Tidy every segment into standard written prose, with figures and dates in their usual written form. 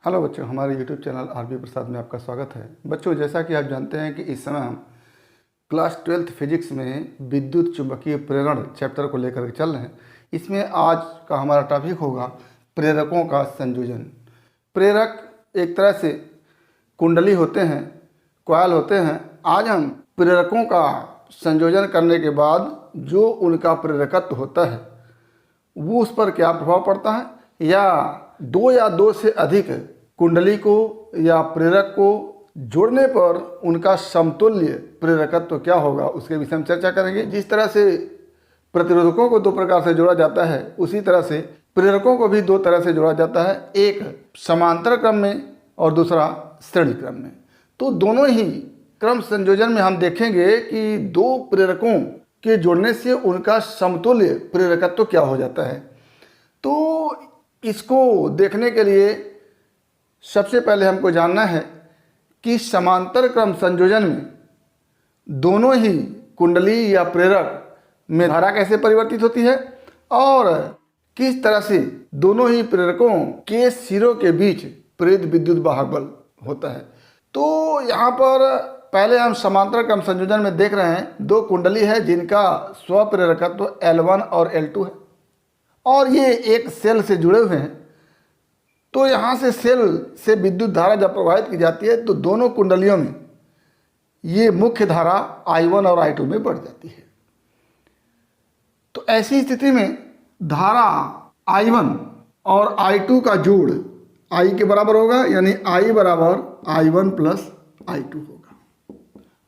Hello बच्चों, हमारे YouTube channel RB प्रसाद में आपका स्वागत है। बच्चों, जैसा कि आप जानते हैं कि इस समय हम क्लास 12th फिजिक्स में विद्युत चुंबकीय प्रेरण चैप्टर को लेकर के चल रहे हैं। इसमें आज का हमारा टॉपिक होगा प्रेरकों का संयोजन। प्रेरक एक तरह से कुंडली होते हैं, कॉइल होते हैं। आज हम प्रेरकों का संयोजन करने के बाद जो उनका प्रेरकत्व होता है वो उस पर क्या प्रभाव पड़ता है, या दो से अधिक कुंडली को या प्रेरक को जोड़ने पर उनका समतुल्य प्रेरकत्व क्या होगा, उसके विषय में चर्चा करेंगे। जिस तरह से प्रतिरोधकों को दो प्रकार से जोड़ा जाता है, उसी तरह से प्रेरकों को भी दो तरह से जोड़ा जाता है, एक समांतर क्रम में और दूसरा श्रेणी क्रम में। तो दोनों ही क्रम संयोजन में हम देखेंगे कि दो प्रेरकों के जोड़ने से उनका समतुल्य प्रेरकत्व क्या हो जाता है। तो इसको देखने के लिए सबसे पहले हमको जानना है कि समांतर क्रम संयोजन में दोनों ही कुंडली या प्रेरक में धारा कैसे परिवर्तित होती है और किस तरह से दोनों ही प्रेरकों के सिरों के बीच प्रेरित विद्युत वाहक बल होता है। तो यहाँ पर पहले हम समांतर क्रम संयोजन में देख रहे हैं दो कुंडली है जिनका स्वप्रेरकत्व L1 और L2 है और ये एक सेल से जुड़े हुए हैं। तो यहाँ से सेल से विद्युत धारा जब प्रवाहित की जाती है तो दोनों कुंडलियों में ये मुख्य धारा I1 और I2 में बढ़ जाती है। तो ऐसी स्थिति में धारा I1 और I2 का जोड़ I के बराबर होगा, यानी I बराबर I1 प्लस I2 होगा।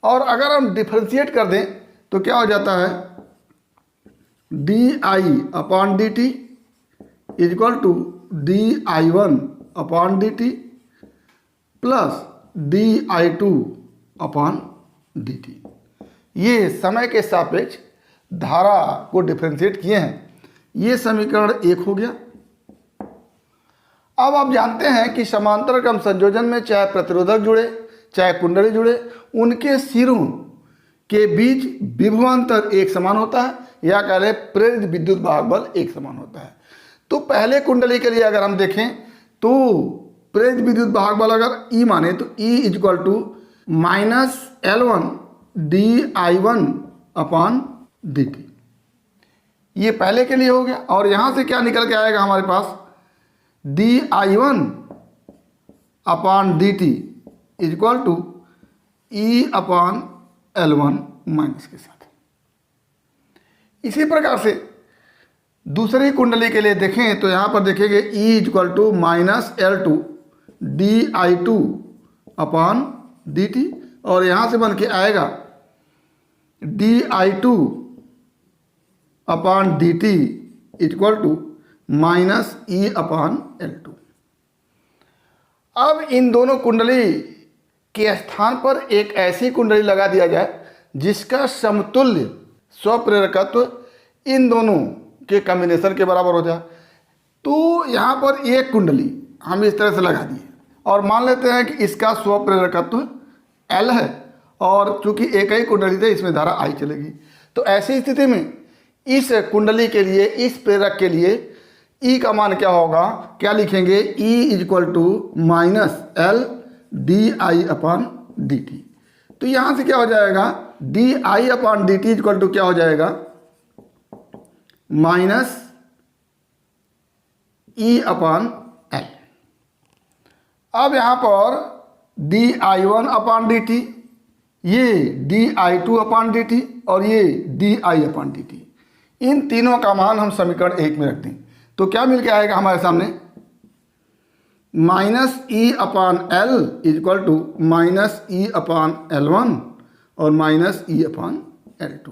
और अगर हम डिफ्रेंशिएट कर दें तो क्या हो जाता है, di/dt is equal to di1/dt plus di2/dt। ये समय के सापेक्ष धारा को डिफ्रेंशिएट किए हैं। ये समीकरण 1 हो गया। अब आप जानते हैं कि समांतर क्रम संयोजन में चाहे प्रतिरोधक जुड़े चाहे कुंडली जुड़े, उनके सिरों के बीच विभवांतर एक समान होता है, या कह लें प्रेरित विद्युत वाहक बल एक समान होता है। तो पहले कुंडली के लिए अगर हम देखें तो प्रेरित विद्युत वाहक बल अगर E माने तो E is equal to -L1 di1/dt। ये पहले के लिए हो गया। और यहाँ से क्या निकल के आएगा हमारे पास, di1/dt is equal to E/L1 minus के साथ। इसी प्रकार से दूसरी कुंडली के लिए देखें तो यहाँ पर देखेंगे E is equal to -L2 di2/dt और यहाँ से बन के आएगा di2/dt is equal to -E/L2। अब इन दोनों कुंडली के स्थान पर एक ऐसी कुंडली लगा दिया जाए जिसका समतुल्य स्वप्रेरकत्व इन दोनों के कॉम्बिनेशन के बराबर हो जाए। तो यहाँ पर एक कुंडली हम इस तरह से लगा दिए और मान लेते हैं कि इसका स्वप्रेरकत्व L है और चूंकि एक ही कुंडली थे इसमें धारा I चलेगी। तो ऐसी स्थिति में इस कुंडली के लिए, इस प्रेरक के लिए E का मान क्या होगा, क्या लिखेंगे, E is equal to -L di/dt। तो यहाँ से क्या हो जाएगा, di/dt इज इक्वल टू क्या हो जाएगा, -E/L। अब यहाँ पर di1/dt, ये di2/dt और ये di/dt, इन तीनों का मान हम समीकरण 1 में रख दें तो क्या मिल के आएगा हमारे सामने, -E/L is equal to -E/L1 और -E/L2।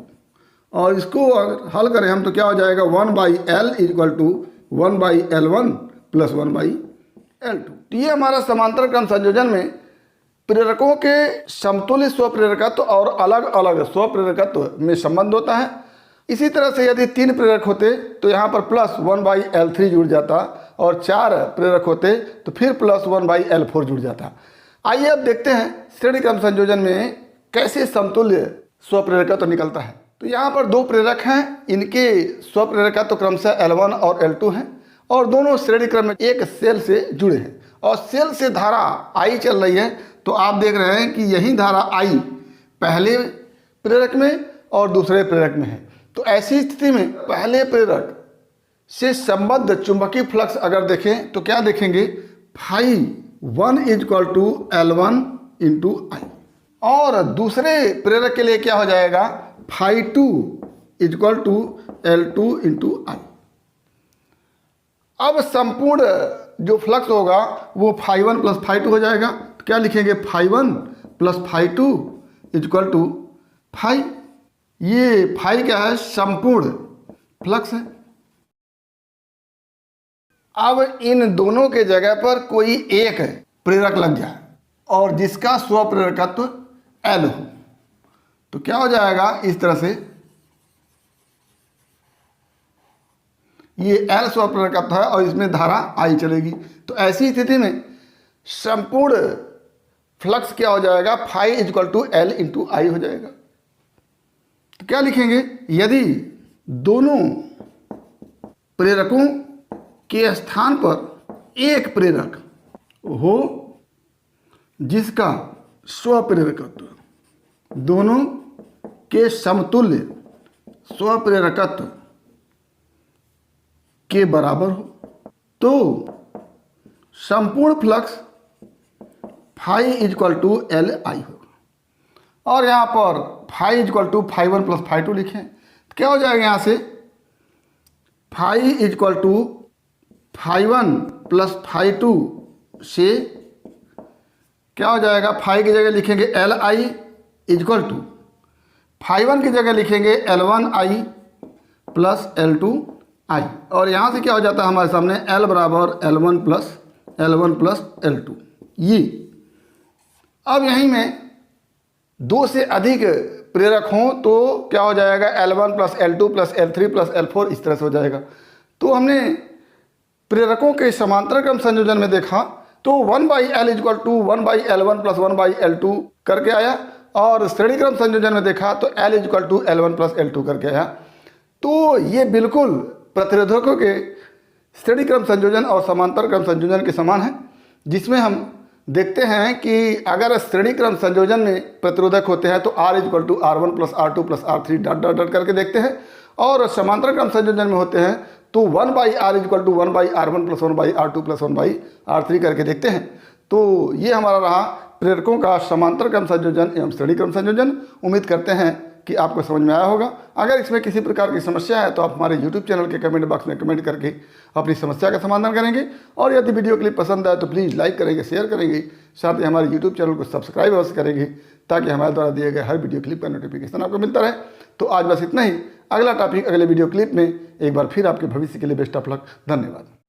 और इसको अगर हल करें हम तो क्या हो जाएगा, 1/L is equal to 1/L1 plus 1/L2। तो ये हमारा समांतर क्रम संयोजन में प्रेरकों के समतुल्य स्वप्रेरकत्व और अलग अलग स्वप्रेरकत्व में संबंध होता है। इसी तरह से यदि 3 प्रेरक होते तो यहाँ पर प्लस 1/L3 जुड़ जाता और 4 प्रेरक होते तो फिर प्लस 1/L4 जुड़ जाता। आइए अब देखते हैं श्रेणी क्रम संयोजन में कैसे समतुल्य स्वप्रेरकत्व निकलता है। तो यहाँ पर दो प्रेरक हैं, इनके स्वप्रेरकत्व क्रमशः L1 और L2 हैं और दोनों श्रेणी क्रम में एक सेल से जुड़े हैं और सेल से धारा आई चल रही है, तो आप देख रहे हैं कि यही धारा आई पहले प्रेरक में और दूसरे प्रेरक में है। तो ऐसी स्थिति में पहले प्रेरक से संबद्ध चुंबकीय फ्लक्स अगर देखें तो क्या देखेंगे, φ1 = L1 × I, और दूसरे प्रेरक के लिए क्या हो जाएगा, φ2 = L2 × I। अब संपूर्ण जो फ्लक्स होगा वो φ1 + φ2 हो जाएगा। तो क्या लिखेंगे, φ1 + φ2 = φ। ये φ क्या है, संपूर्ण फ्लक्स है। अब इन दोनों के जगह पर कोई एक प्रेरक लग जाए और जिसका स्वप्रेरकत्व L हो, तो क्या हो जाएगा, इस तरह से ये L स्वप्रेरकत्व है और इसमें धारा I चलेगी। तो ऐसी स्थिति में संपूर्ण फ्लक्स क्या हो जाएगा, φ = L × I हो जाएगा। तो क्या लिखेंगे, यदि दोनों प्रेरकों के स्थान पर एक प्रेरक हो जिसका स्वप्रेरकत्व दोनों के समतुल्य स्वप्रेरकत्व के बराबर हो, तो संपूर्ण फ्लक्स φ = LI होगा। और यहाँ पर φ = φ1 + φ2 लिखें, तो क्या हो जाएगा, यहाँ से φ = φ1 + φ2 से क्या हो जाएगा, φ की जगह लिखेंगे LI = φ1 की जगह लिखेंगे L1I + L2I, और यहाँ से क्या हो जाता है हमारे सामने L = L1 + L2। ये अब यहीं में दो से अधिक प्रेरक हों तो क्या हो जाएगा, L1 + L2 + L3 + L4 इस तरह से हो जाएगा। तो हमने प्रेरकों के समांतर क्रम संयोजन में देखा तो 1/L = 1/L1 + 1/L2 करके आया, और श्रेणी क्रम संयोजन में देखा तो L = L1 + L2 करके आया। तो ये बिल्कुल प्रतिरोधकों के श्रेणी क्रम संयोजन और समांतर क्रम संयोजन के समान है, जिसमें हम देखते हैं कि अगर श्रेणी क्रम संयोजन में प्रतिरोधक होते हैं तो R = R1 + R2 + R3 dot करके देखते हैं, और समांतर क्रम संयोजन में होते हैं तो 1/R = 1/R1 + 1/R2 + 1/R3 करके देखते हैं। तो ये हमारा रहा प्रेरकों का समांतर क्रम संयोजन एवं श्रेणी क्रम संयोजन। उम्मीद करते हैं कि आपको समझ में आया होगा। अगर इसमें किसी प्रकार की समस्या है तो आप हमारे YouTube चैनल के कमेंट बॉक्स में कमेंट करके अपनी समस्या का समाधान करेंगे, और यदि वीडियो क्लिप पसंद आए तो प्लीज़ लाइक करेंगे, शेयर करेंगे, साथ ही हमारे YouTube चैनल को सब्सक्राइब अवश्य करेंगे ताकि हमारे द्वारा दिए गए हर वीडियो क्लिप का नोटिफिकेशन आपको मिलता रहे। तो आज बस इतना ही। अगला टॉपिक अगले वीडियो क्लिप में एक बार फिर आपके भविष्य के लिए बेस्ट ऑफ लक। धन्यवाद।